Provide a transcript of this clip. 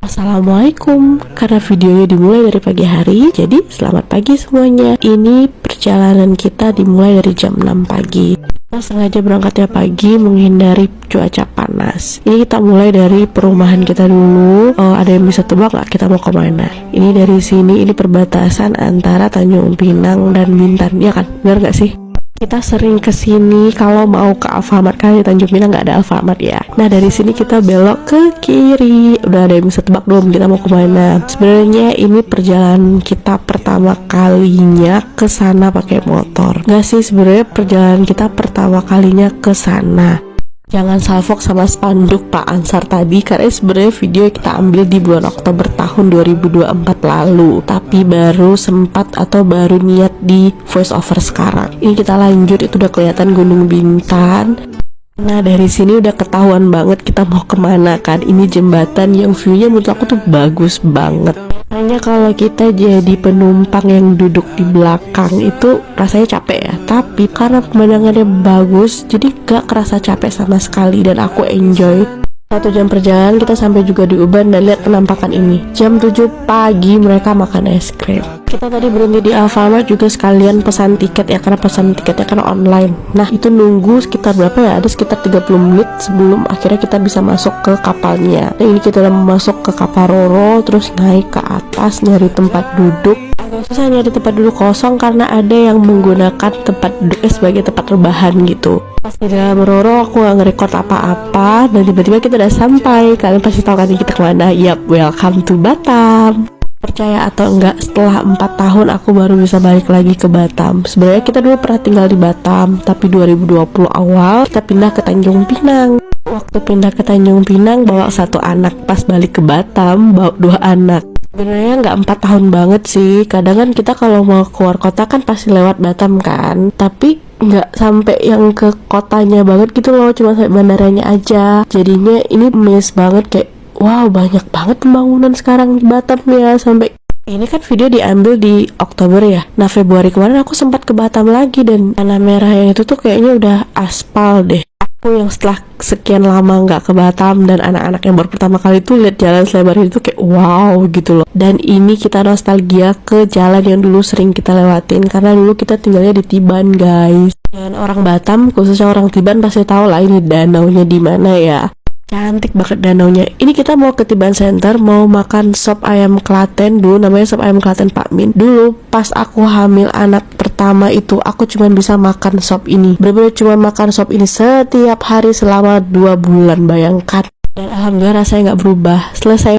Assalamualaikum. Karena videonya dimulai dari pagi hari, jadi selamat pagi semuanya. Ini perjalanan kita dimulai dari jam 6 pagi. Kita sengaja berangkatnya pagi menghindari cuaca panas. Ini kita mulai dari perumahan kita dulu. Ada yang bisa tebak gak kita mau kemana? Ini dari sini, ini perbatasan antara Tanjung Pinang dan Bintan, ya kan? Bener gak sih? Kita sering kesini kalau mau ke Alfamart, karena di Tanjung Pinang nggak ada Alfamart ya. Nah dari sini kita belok ke kiri. Udah ada yang bisa tebak belum kita mau kemana? Sebenarnya ini perjalanan kita pertama kalinya ke sana pakai motor. Nggak sih, sebenarnya perjalanan kita pertama kalinya ke sana. Jangan salfok sama spanduk Pak Ansar tadi, karena sebenarnya video kita ambil di bulan Oktober tahun 2024 lalu, tapi baru sempat atau baru niat di voice over sekarang. Ini kita lanjut, itu udah kelihatan Gunung Bintan. Nah dari sini udah ketahuan banget kita mau kemana kan. Ini jembatan yang view-nya menurut aku tuh bagus banget. Hanya kalau kita jadi penumpang yang duduk di belakang itu rasanya capek ya. Tapi karena pemandangannya bagus, jadi gak kerasa capek sama sekali dan aku enjoy. 1 jam perjalanan kita sampai juga di Uban dan lihat penampakan ini. Jam 7 pagi mereka makan es krim. Kita tadi berhenti di Alfamart juga sekalian pesan tiket ya, karena pesan tiketnya kan online. Nah itu nunggu sekitar berapa ya, ada sekitar 30 menit sebelum akhirnya kita bisa masuk ke kapalnya. Nah ini kita udah masuk ke kapal Roro, terus naik ke atas nyari tempat duduk. Agak susah nyari tempat duduk kosong karena ada yang menggunakan tempat duduknya sebagai tempat rebahan gitu. Pas di dalam Roro aku gak nge-record apa-apa dan tiba-tiba kita udah sampai. Kalian pasti tahu kan kita kemana? Yap, welcome to Batam. Percaya atau enggak, setelah 4 tahun aku baru bisa balik lagi ke Batam. Sebenarnya kita dulu pernah tinggal di Batam, tapi 2020 awal kita pindah ke Tanjung Pinang. Waktu pindah ke Tanjung Pinang bawa 1 anak, pas balik ke Batam bawa 2 anak. Sebenarnya nggak 4 tahun banget sih. Kadang kan kita kalau mau keluar kota kan pasti lewat Batam kan, tapi nggak sampai yang ke kotanya banget gitu loh, cuma sampai bandaranya aja. Jadinya ini miss banget, kayak wow banyak banget pembangunan sekarang di Batam ya. Sampai ini kan video diambil di Oktober ya. Nah Februari kemarin aku sempat ke Batam lagi dan tanah merah yang itu tuh kayaknya udah aspal deh. Aku yang setelah sekian lama nggak ke Batam dan anak-anak yang baru pertama kali tuh lihat jalan selebar itu kayak wow gitu loh. Dan ini kita nostalgia ke jalan yang dulu sering kita lewatin, karena dulu kita tinggalnya di Tiban guys. Dan orang Batam khususnya orang Tiban pasti tahu lah ini danaunya di mana ya. Cantik banget danaunya. Ini kita mau ke Tiban Center, mau makan sop ayam Klaten dulu, namanya sop ayam Klaten Pak Min. Dulu pas aku hamil anak pertama itu aku cuma bisa makan sop ini. Bener-bener cuma makan sop ini setiap hari selama 2 bulan, bayangkan. Dan alhamdulillah rasanya nggak berubah. Selesai